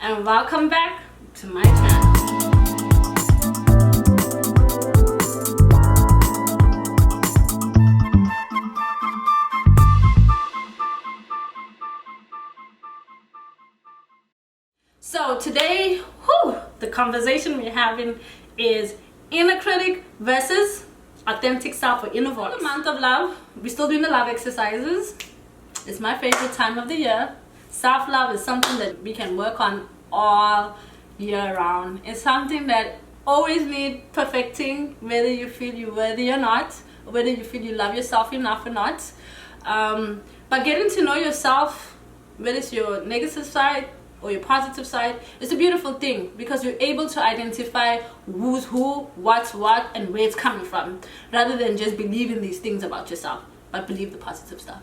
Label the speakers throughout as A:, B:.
A: and welcome back to my channel. So today, the conversation we're having is inner critic versus authentic self or inner voice. The month of love, we're still doing the love exercises. It's my favorite time of the year. Self-love is something that we can work on all year round. It's something that always needs perfecting, whether you feel you're worthy or not, or whether you feel you love yourself enough or not. But getting to know yourself, whether it's your negative side or your positive side, it's a beautiful thing because you're able to identify who's who, what's what, and where it's coming from, rather than just believing these things about yourself, but believe the positive stuff.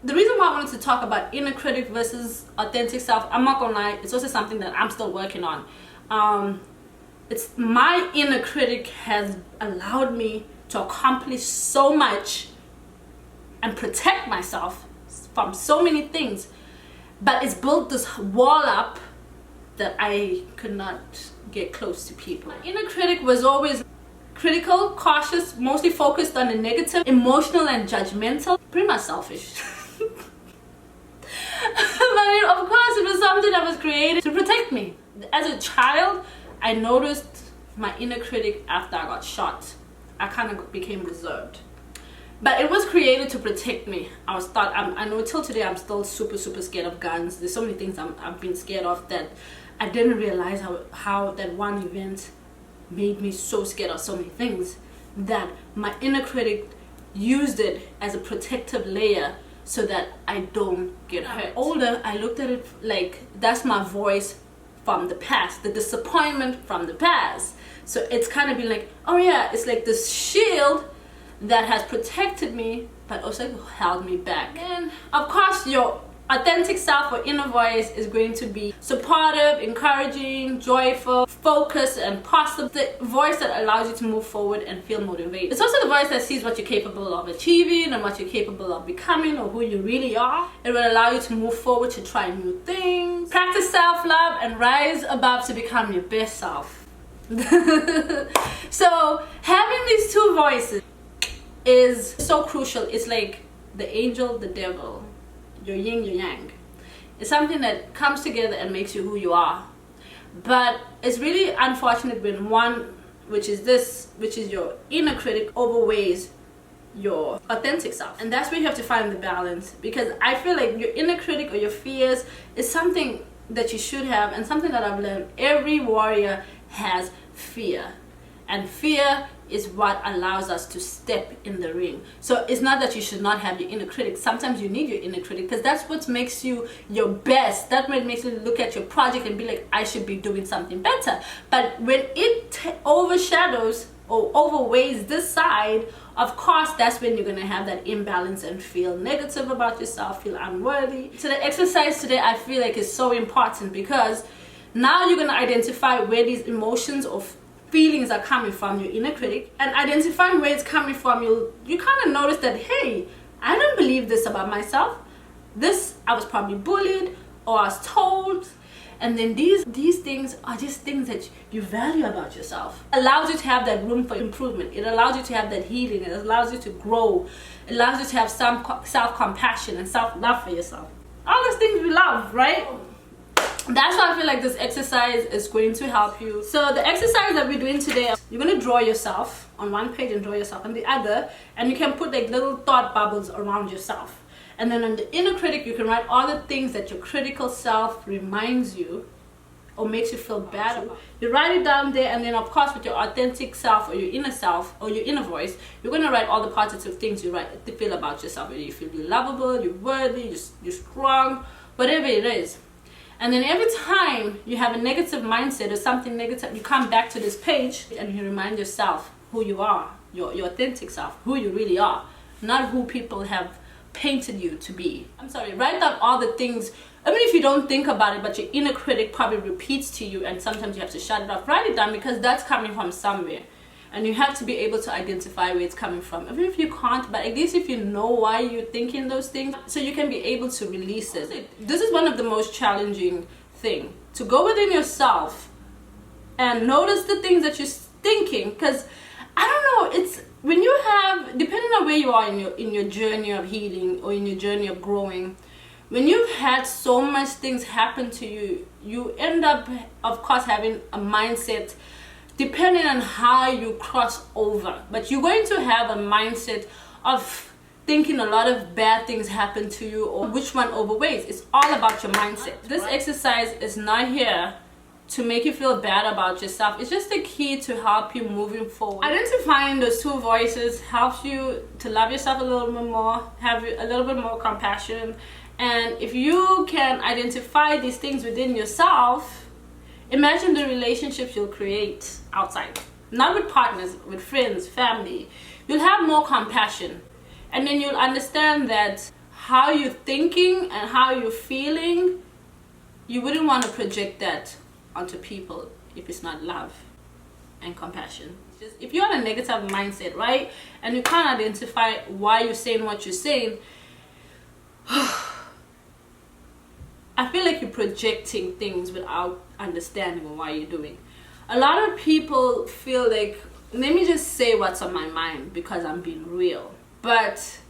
A: The reason why I wanted to talk about inner critic versus authentic self, I'm not gonna lie, it's also something that I'm still working on. It's my inner critic has allowed me to accomplish so much and protect myself from so many things, but it's built this wall up that I could not get close to people. My inner critic was always critical, cautious, mostly focused on the negative, emotional and judgmental, pretty much selfish. But of course it was something that was created to protect me. As a child, I noticed my inner critic after I got shot. I kind of became reserved. But it was created to protect me. I know till today I'm still super scared of guns. There's so many things I've been scared of that I didn't realize how that one event made me so scared of so many things that my inner critic used it as a protective layer so that I don't get hurt. Older, I looked at it like that's my voice from the past, the disappointment from the past. So it's kind of been like, oh yeah, it's like this shield that has protected me but also held me back. And of course your authentic self or inner voice is going to be supportive, encouraging, joyful, focused and positive. The voice that allows you to move forward and feel motivated. It's also the voice that sees what you're capable of achieving and what you're capable of becoming or who you really are. It will allow you to move forward to try new things, practice self-love and rise above to become your best self. So having these two voices is so crucial. It's like the angel, the devil, your yin, your yang. It's something that comes together and makes you who you are. But it's really unfortunate when one, which is your inner critic, overweighs your authentic self. And that's where you have to find the balance, because I feel like your inner critic or your fears is something that you should have, and something that I've learned. Every warrior has fear, and fear is what allows us to step in the ring. So it's not that you should not have your inner critic. Sometimes you need your inner critic because that's what makes you your best. That makes you look at your project and be like, I should be doing something better. But when it overshadows or overweighs this side, of course that's when you're going to have that imbalance and feel negative about yourself, feel unworthy. So the exercise today I feel like is so important, because now you're going to identify where these emotions or feelings are coming from, your inner critic, and identifying where it's coming from, you kind of notice that, hey, I don't believe this about myself. I was probably bullied or I was told, and then these things are just things that you value about yourself. It allows you to have that room for improvement. It allows you to have that healing. It allows you to grow. It allows you to have some self-compassion and self-love for yourself. All those things we love, right? That's why I feel like this exercise is going to help you. So the exercise that we're doing today, you're going to draw yourself on one page and draw yourself on the other, and you can put like little thought bubbles around yourself. And then on the inner critic, you can write all the things that your critical self reminds you or makes you feel bad about. You write it down there, and then of course with your authentic self or your inner self or your inner voice, you're going to write all the positive things you feel about yourself. Whether you feel you're lovable, you're worthy, you're strong, whatever it is. And then every time you have a negative mindset or something negative, you come back to this page and you remind yourself who you are, your authentic self, who you really are, not who people have painted you to be. I'm sorry, write down all the things, even if you don't think about it, but your inner critic probably repeats to you and sometimes you have to shut it off. Write it down, because that's coming from somewhere. And you have to be able to identify where it's coming from. Even if you can't, but at least if you know why you're thinking those things, so you can be able to release it. This is one of the most challenging thing, to go within yourself and notice the things that you're thinking. Because I don't know, it's when you have, depending on where you are in your journey of healing or in your journey of growing, when you've had so much things happen to you, you end up, of course, having a mindset depending on how you cross over. But you're going to have a mindset of thinking a lot of bad things happen to you, or which one overweighs. It's all about your mindset. This exercise is not here to make you feel bad about yourself. It's just the key to help you moving forward. Identifying those two voices helps you to love yourself a little bit more, have a little bit more compassion. And if you can identify these things within yourself, imagine the relationships you'll create outside. Not with partners, with friends, family. You'll have more compassion. And then you'll understand that how you're thinking and how you're feeling, you wouldn't want to project that onto people if it's not love and compassion. Just if you're on a negative mindset, right, and you can't identify why you're saying what you're saying, I feel like you're projecting things without understanding why you're doing. A lot of people feel like, let me just say what's on my mind because I'm being real. But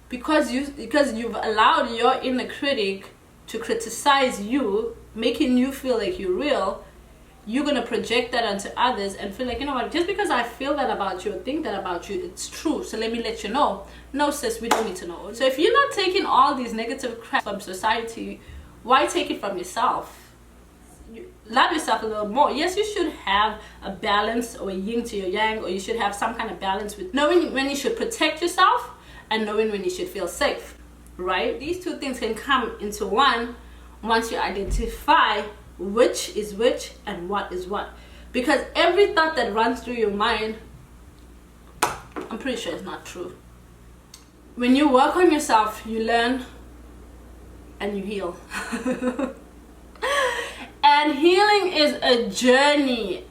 A: because you've allowed your inner critic to criticize you, making you feel like you're real, you're gonna project that onto others and feel like, you know what, just because I feel that about you or think that about you, it's true, so let me let you know. No, sis, we don't need to know. So if you're not taking all these negative crap from society, why take it from yourself? You love yourself a little more. Yes, you should have a balance, or a yin to your yang, or you should have some kind of balance with knowing when you should protect yourself and knowing when you should feel safe, right? These two things can come into one once you identify which is which and what is what. Because every thought that runs through your mind, I'm pretty sure it's not true. When you work on yourself, you learn and you heal. And healing is a journey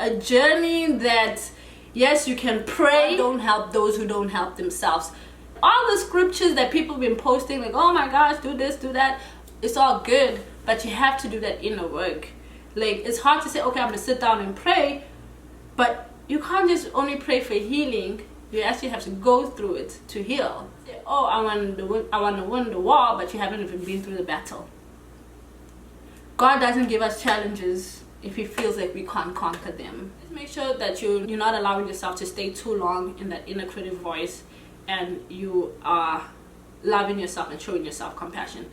A: that, yes, you can pray. Don't help those who don't help themselves. All the scriptures that people have been posting, like, oh my gosh, do this, do that, it's all good, but you have to do that inner work. Like, it's hard to say, okay, I'm gonna sit down and pray, but you can't just only pray for healing. You actually have to go through it to heal. Oh, I want to win the war, but you haven't even been through the battle. God doesn't give us challenges if he feels like we can't conquer them. Just make sure that you're not allowing yourself to stay too long in that inner critic voice, and you are loving yourself and showing yourself compassion.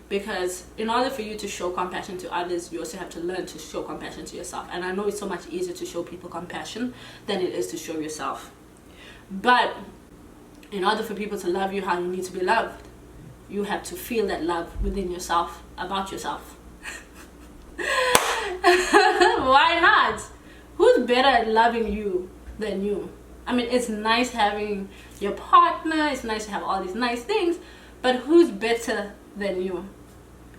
A: Because in order for you to show compassion to others, you also have to learn to show compassion to yourself. And I know it's so much easier to show people compassion than it is to show yourself. But in order for people to love you how you need to be loved, you have to feel that love within yourself, about yourself. Why not? Who's better at loving you than you? I mean, it's nice having your partner, it's nice to have all these nice things, but who's better than you?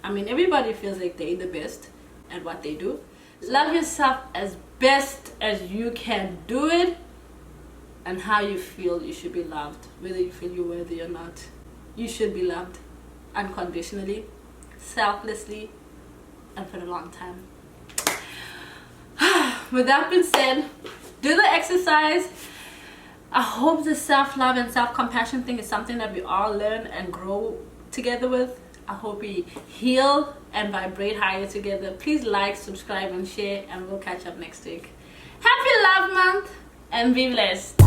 A: I mean, everybody feels like they're the best at what they do. Love yourself as best as you can do it, and how you feel you should be loved. Whether you feel you're worthy or not, you should be loved unconditionally, selflessly, and for a long time. With that being said, do the exercise. I hope the self-love and self-compassion thing is something that we all learn and grow together with. I hope we heal and vibrate higher together. Please like, subscribe, and share, and we'll catch up next week. Happy Love Month, and be blessed.